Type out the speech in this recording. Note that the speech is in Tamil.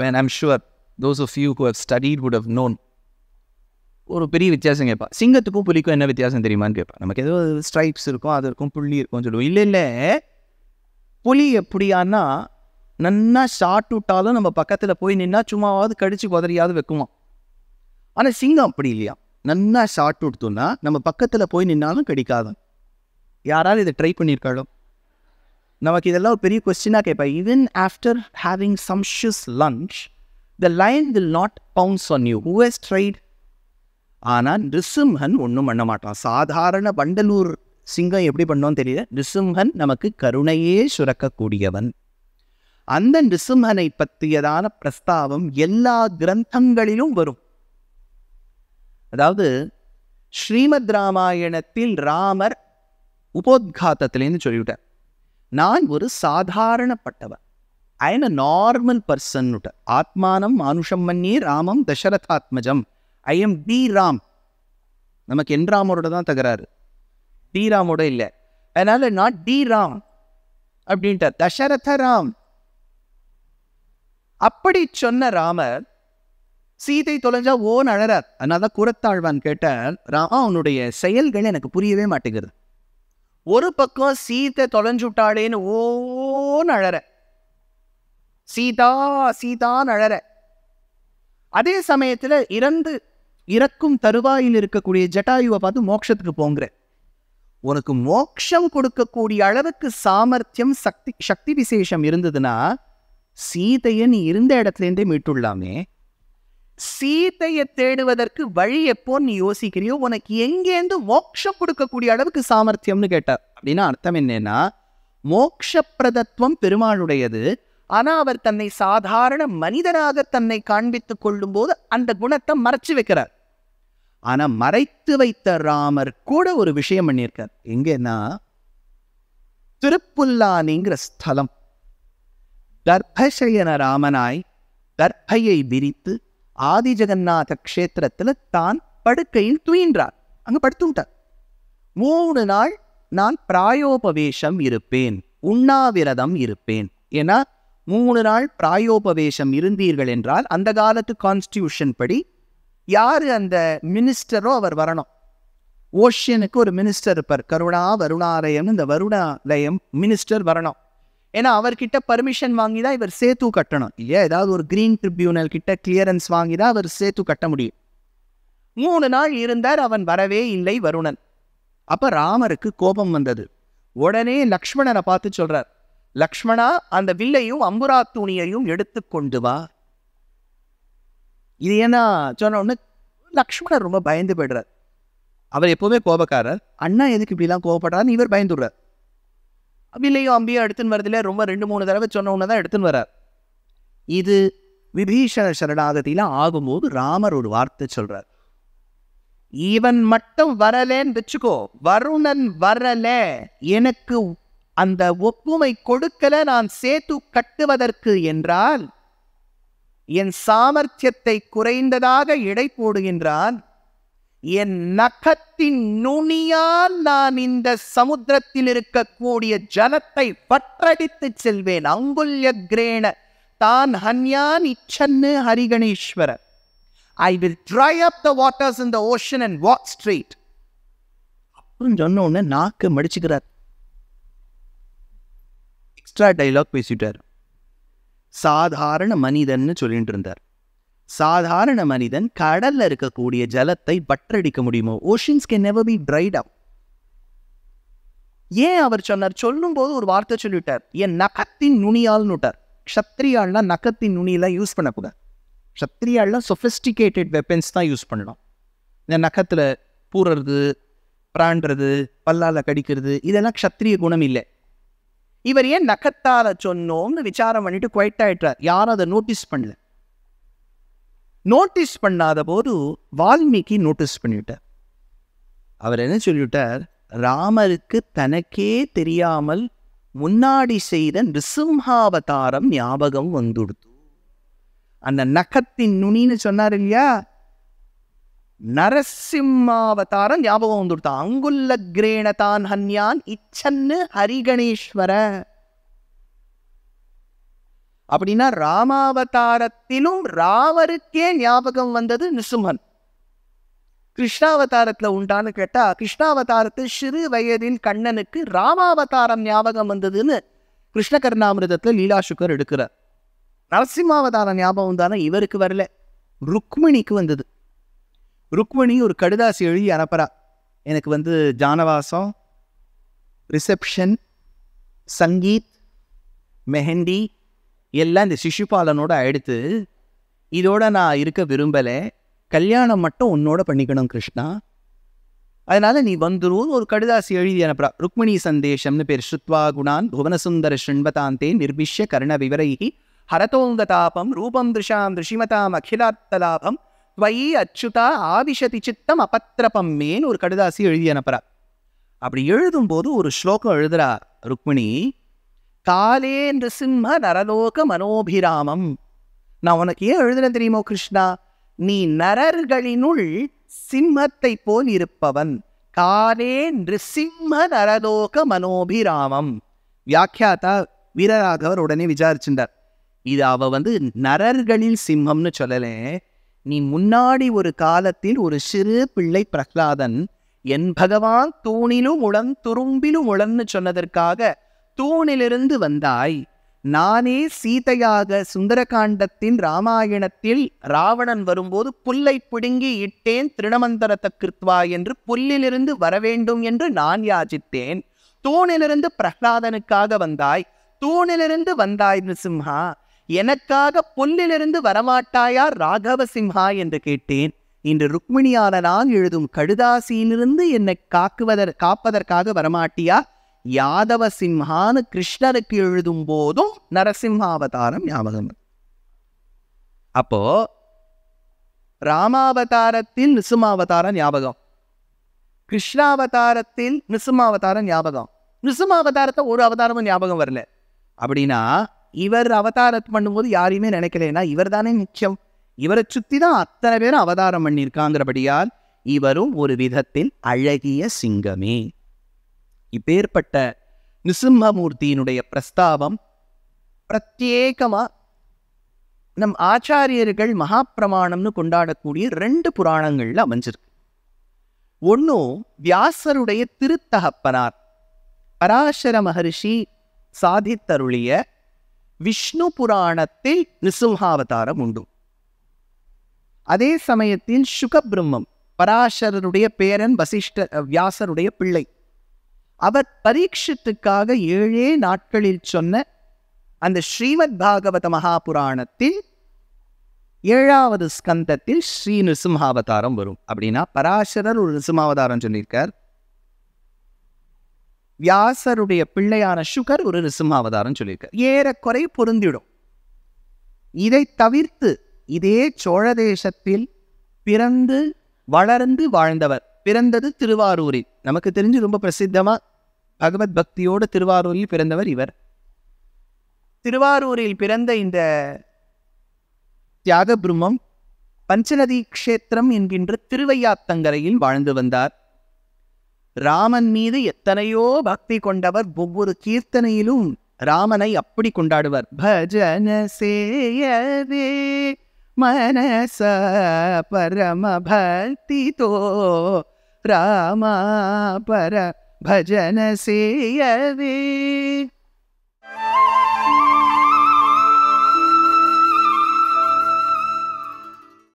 when I'm sure those of you who have studied would have known. ஒரு பெரிய வித்தியாசம் கேட்பா, சிங்கத்துக்கும் புலிக்கும் என்ன வித்தியாசம் தெரியுமான்னு கேட்பா. நமக்கு ஏதோ ஸ்ட்ரைப்ஸ் இருக்கும், அது இருக்கும், புள்ளி இருக்கும்னு சொல்லுவோம். இல்லை இல்லை, புலி எப்படியானா நன்னா ஷார்ட் விட்டாலும் நம்ம பக்கத்தில் போய் நின்னா சும்மாவது கடிச்சு குதறியாவது வைக்குமா. ஆனால் சிங்கம் அப்படி இல்லையா, நன்னா ஷார்ட் விட்டோம்னா நம்ம பக்கத்தில் போய் நின்னாலும் கடிக்காதான். யாராவது இதை ட்ரை பண்ணியிருக்காளோ? நமக்கு இதெல்லாம் ஒரு பெரிய கொஸ்டினாக கேட்பா. Even after having sumptuous lunch the line will not bounce on you. Who has tried? ஆனால் நிருசிம்ஹன் ஒன்றும் பண்ண மாட்டான். சாதாரண வண்டலூர் சிங்கம் எப்படி பண்ணோன்னு தெரியல, நிருசிம்ஹன் நமக்கு கருணையே சுரக்கக்கூடியவன். அந்த நிருசிம்ஹனை பற்றியதான பிரஸ்தாவம் எல்லா கிரந்தங்களிலும் வரும். அதாவது ஸ்ரீமத் ராமாயணத்தில் ராமர் உபோத்காத்தத்திலேருந்து சொல்லிவிட்டார், நான் ஒரு சாதாரணப்பட்டவன், I am a normal person. ஆத்மானம் மானுஷம் மன்யே ராமம் தசரதாத்மஜம், ஐ எம் டி ராம். நமக்கு என் ராமோட தான் தகராறு, டி ராமோட இல்லை. அதனால நான் டி ராம் அப்படின்ட்டார், தசரத ராம். அப்படி சொன்ன ராமர் சீதை தொலைஞ்சா ஓன்னு அழறார். அதனால குரத்தாழ்வான் கேட்டார், ராமா உன்னுடைய செயல்கள் எனக்கு புரியவே மாட்டேங்கிறது. ஒரு பக்கம் சீதை தொலைஞ்சு விட்டாளேன்னு ஓன்னு அழற, சீதா சீதான்னு அழற. அதே சமயத்துல இறக்கும் தருவாயில் இருக்கக்கூடிய ஜட்டாயுவை பார்த்து மோட்சத்துக்கு போங்கிற. உனக்கு மோட்சம் கொடுக்கக்கூடிய அளவுக்கு சாமர்த்தியம் சக்தி விசேஷம் இருந்ததுன்னா சீதையை நீ இருந்த இடத்துலேருந்தே மீட்டுள்ளாமே. சீதையை தேடுவதற்கு வழி எப்போ நீ யோசிக்கிறியோ, உனக்கு எங்கேருந்து மோட்சம் கொடுக்கக்கூடிய அளவுக்கு சாமர்த்தியம்னு கேட்டார். அப்படின்னா அர்த்தம் என்னன்னா, மோட்சப்பிரதத்துவம் பெருமாளுடையது. ஆனா அவர் தன்னை சாதாரண மனிதனாக தன்னை காண்பித்துக் கொள்ளும் போது அந்த குணத்தை மறைச்சு வைக்கிறார். ஆனா மறைத்து வைத்த ராமர் கூட ஒரு விஷயம் பண்ணியிருக்கார். எங்கன்னா திருப்புல்லானிங்கிற ஸ்தலம், தர்பசயன ராமனாய் தர்பையை விரித்து ஆதி ஜெகநாத கஷேத்திரத்துல தான் படுக்கையில் துயின்றார். அங்க படுத்துட்டார். 3 நாள் நான் பிராயோபவேஷம் இருப்பேன், உண்ணாவிரதம் இருப்பேன். ஏன்னா 3 நாள் பிராயோபவேஷம் இருந்தீர்கள் என்றால் அந்த காலத்து கான்ஸ்டியூஷன் படி யாரு அந்த மினிஸ்டரோ அவர் வரணும். ஓஷனுக்கு ஒரு மினிஸ்டர் இருப்பார், கருணா வருணாலயம், இந்த வருணாலயம் மினிஸ்டர் வரணும். ஏன்னா அவர்கிட்ட பர்மிஷன் வாங்கி தான் இவர் சேத்து கட்டணும். இல்லையா, ஏதாவது ஒரு கிரீன் ட்ரிபியூனல் கிட்ட கிளியரன்ஸ் வாங்கி தான் அவர் சேத்து கட்ட முடியும். 3 நாள் இருந்தார், அவன் வரவே இல்லை வருணன். அப்ப ராமருக்கு கோபம் வந்தது. உடனே லக்ஷ்மணனை பார்த்து சொல்றார், லக்ஷ்மணா அந்த வில்லையும் அம்புரா துணியையும் எடுத்து கொண்டு வா. இது ஏன்னா சொன்ன உடனே லக்ஷ்மணர் ரொம்ப பயந்து போய்டுறார். அவர் எப்பவுமே கோபக்காரர், அண்ணா எதுக்கு இப்படிலாம் கோபப்படுறாருன்னு இவர் பயந்துடுறார். வில்லையும் அம்பியும் எடுத்துன்னு வரதில்ல, ரொம்ப 2-3 தடவை சொன்ன உடனே தான் எடுத்துன்னு வர்றார். இது விபீஷண சரணாகதியில ஆகும்போது ராமர் ஒரு வார்த்தை சொல்றார், இவன் மட்டும் வரலேன்னு வச்சுக்கோ, வருணன் வரல, எனக்கு அந்த ஒப்புமை கொடுக்கல நான் சேத்து கட்டுவதற்கு என்றால் என் சாமர்த்தியத்தை குறைந்ததாக எடை போடுகின்றான். என் நகத்தின் நுனியால் நான் இந்த சமுத்திரத்தில் இருக்கக்கூடிய ஜலத்தை பற்றடித்து செல்வேன். அங்குல்ய கிரேண தான் ஹன்யான் இச்சன்னு ஹரிகணேஸ்வர. I will dry up the waters in the ocean and walk straight. அப்படின்னு சொன்ன உடனே நாக்கு மடிச்சுக்கிறார். Extra dialogue பேசிட்டார். சாதாரண மனிதன்னு சொல்லிட்டு இருந்தார். சாதாரண மனிதன் கடல்ல இருக்கக்கூடிய ஜலத்தை பற்றடிக்க முடியுமோ? Oceans can never be tried அப். ஏன் அவர் சொன்னார்? சொல்லும் போது ஒரு வார்த்தை சொல்லிவிட்டார், என் நகத்தின் நுனியால்னு விட்டார். க்ஷத்ரியாள்லாம் நகத்தின் நுனியெல்லாம் யூஸ் பண்ணக்கூடாது. க்ஷத்ரியாள்லாம் சொஃபிஸ்டிகேட்டட் வெப்பன்ஸ் தான் யூஸ் பண்ணணும். இந்த நகத்தில் பூறது, பிராண்டுறது, பல்லால் கடிக்கிறது, இதெல்லாம் க்ஷத்ரிய குணம் இல்லை. இவர் ஏன் நகத்தால சொன்னோம்னு விசாரம் பண்ணிட்டு குவைட் ஆயிட்டார். யாரும் அதை நோட்டீஸ் பண்ணல. நோட்டீஸ் பண்ணாத போது வால்மீகி நோட்டீஸ் பண்ணிவிட்டார். அவர் என்ன சொல்லிவிட்டார், ராமருக்கு தனக்கே தெரியாமல் முன்னாடி செய்த நிருசிம்ஹாவதாரம் ஞாபகம் வந்துடுத்து. அந்த நகத்தின் நுனின்னு சொன்னார் இல்லையா, நரசிம்மாவதாரம் ஞாபகம் வந்துடுத்தா. அங்குல்ல கிரேணதான் ஹன்யான் இச்சன்னு ஹரிகணேஸ்வர. அப்படின்னா ராமாவதாரத்திலும் ராமருக்கே ஞாபகம் வந்தது நிருசிம்மன். கிருஷ்ணாவதாரத்துல உண்டான்னு கேட்டா, கிருஷ்ணாவதாரத்து சிறு வயதில் கண்ணனுக்கு ராமாவதாரம் ஞாபகம் வந்ததுன்னு கிருஷ்ண கர்ணாமிரதத்துல லீலாசுக்கர் எடுக்கிறார். நரசிம்மாவதாரம் ஞாபகம் தானே இவருக்கு வரல, ருக்மிணிக்கு வந்தது. ருக்மிணி ஒரு கடிதாசி எழுதி அனுப்புறா, எனக்கு ஜானவாசம், ரிசப்ஷன், சங்கீத், மெஹந்தி எல்லாம் இந்த சிசுபாலனோட எடுத்து, இதோட நான் இருக்க விரும்பலை, கல்யாணம் மட்டும் உன்னோட பண்ணிக்கணும் கிருஷ்ணா, அதனால நீ வந்துருன்னு ஒரு கடிதாசி எழுதி அனுப்புறா. ருக்மிணி சந்தேஷம்னு பேர். ஸ்ருத்வா குணான் புவனசுந்தர ஸ்ருண்வதாந்தே நிர்விஷ்ய கர்ண விவரைஹி ஹரதோங்கதாபம் ரூபம் திருஷாம் ரிஷிமதாம் அகிலார்த்தலாபம் துவயி அச்சுதா ஆவிஷதி சித்தம் அபத்திரபம் மேன்னு ஒரு கடிதாசி எழுதி அனுப்புறா. அப்படி எழுதும்போது ஒரு ஸ்லோகம் எழுதுறா ருக்மிணி, காலே நிருசிம்ம நரலோக மனோபிராமம். நான் உனக்கு ஏன் எழுதுன தெரியுமோ கிருஷ்ணா, நீ நரர்களினுள் சிம்மத்தை போல் இருப்பவன். காலே நிருசிம்ம நரலோக மனோபிராமம். வியாக்கியாத்தா வீரராகவர் உடனே விசாரிச்சுட்டார், இது அவ நரர்களில் சிம்மம்னு சொல்லலே, நீ முன்னாடி ஒரு காலத்தில் ஒரு சிறு பிள்ளை பிரஹ்லாதன் என் பகவான் தூணிலும் உளன் துரும்பிலும் உளன்னு சொன்னதற்காக தூணிலிருந்து வந்தாய். நானே சீதையாக சுந்தரகாண்டத்தின் ராமாயணத்தில் ராவணன் வரும்போது புல்லை பிடுங்கி இட்டேன் திருணமந்தரத்த கிருத்வா என்று புல்லிலிருந்து வரவேண்டும் என்று நான் யாசித்தேன். தூணிலிருந்து பிரஹ்லாதனுக்காக வந்தாய், தூணிலிருந்து வந்தாய் நிருசிம்ஹா, எனக்காக புல்லிலிருந்து வரமாட்டாயா ராகவ சிம்ஹா என்று கேட்டேன். இன்று ருக்மிணியான நான் எழுதும் கடுதாசியிலிருந்து என்னை காப்பதற்காக வரமாட்டியா யாதவ சிம்ஹான்னு கிருஷ்ணருக்கு எழுதும் போதும் நரசிம்மாவதாரம் ஞாபகம். அப்போ ராமாவதாரத்தில் நிருசிம்மாவதாரம் ஞாபகம், கிருஷ்ணாவதாரத்தில் நிருசிம்மாவதாரம் ஞாபகம். நிருசிம்மாவதாரத்தை ஒரு அவதாரமும் ஞாபகம் வரல. அப்படின்னா இவர் அவதாரம் பண்ணும்போது யாரையுமே நினைக்கலன்னா இவர் தானே முக்கியம், இவரை சுத்தி தான் அத்தனை பேரும் அவதாரம் பண்ணியிருக்காங்கிறபடியால் இவரும் ஒரு விதத்தில் அழகிய சிங்கமே. இப்பேற்பட்ட நிருசிம்மமூர்த்தியினுடைய பிரஸ்தாபம் பிரத்யேகமா நம் ஆச்சாரியர்கள் மகாப்பிரமாணம்னு கொண்டாடக்கூடிய 2 புராணங்கள்ல அமைஞ்சிருக்கு. ஒன்னும் வியாசருடைய திருத்தகப்பனார் பராசர மகரிஷி சாதித்தருளிய விஷ்ணு புராணத்தில் நிருசிம்ஹாவதாரம் உண்டு. அதே சமயத்தில் சுகபிரம்மம் பராசரருடைய பேரன் வியாசருடைய பிள்ளை, அவர் பரீட்சித்துக்காக 7 நாட்களில் சொன்ன அந்த ஸ்ரீமத் பாகவத மகாபுராணத்தில் 7வது ஸ்கந்தத்தில் ஸ்ரீ நிருசிம்ஹாவதாரம் வரும். அப்படின்னா பராசரர் ஒரு நிருசிம்ஹாவதாரம் சொல்லியிருக்கார், வியாசருடைய பிள்ளையான சுகர் ஒரு நிருசிம்ஹாவதாரம் சொல்லியிருக்கார். ஏறக்குறை பொருந்திடும். இதை தவிர்த்து இதே சோழ தேசத்தில் பிறந்து வளர்ந்து வாழ்ந்தவர், பிறந்தது திருவாரூரில், நமக்கு தெரிஞ்சு ரொம்ப பிரசித்தமா பகவத் பக்தியோடு திருவாரூரில் பிறந்தவர் இவர். திருவாரூரில் பிறந்த இந்த தியாக பிரம்மம் பஞ்சநதி க்ஷேத்திரம் என்கின்ற திருவையாத்தங்கரையில் வாழ்ந்து வந்தார். ராமன் மீது எத்தனையோ பக்தி கொண்டவர். ஒவ்வொரு கீர்த்தனையிலும் ராமனை அப்படி கொண்டாடுவர். பஜன சேயவே மனச பரம பக்தி தோ ராமா பர பஜன சேயவே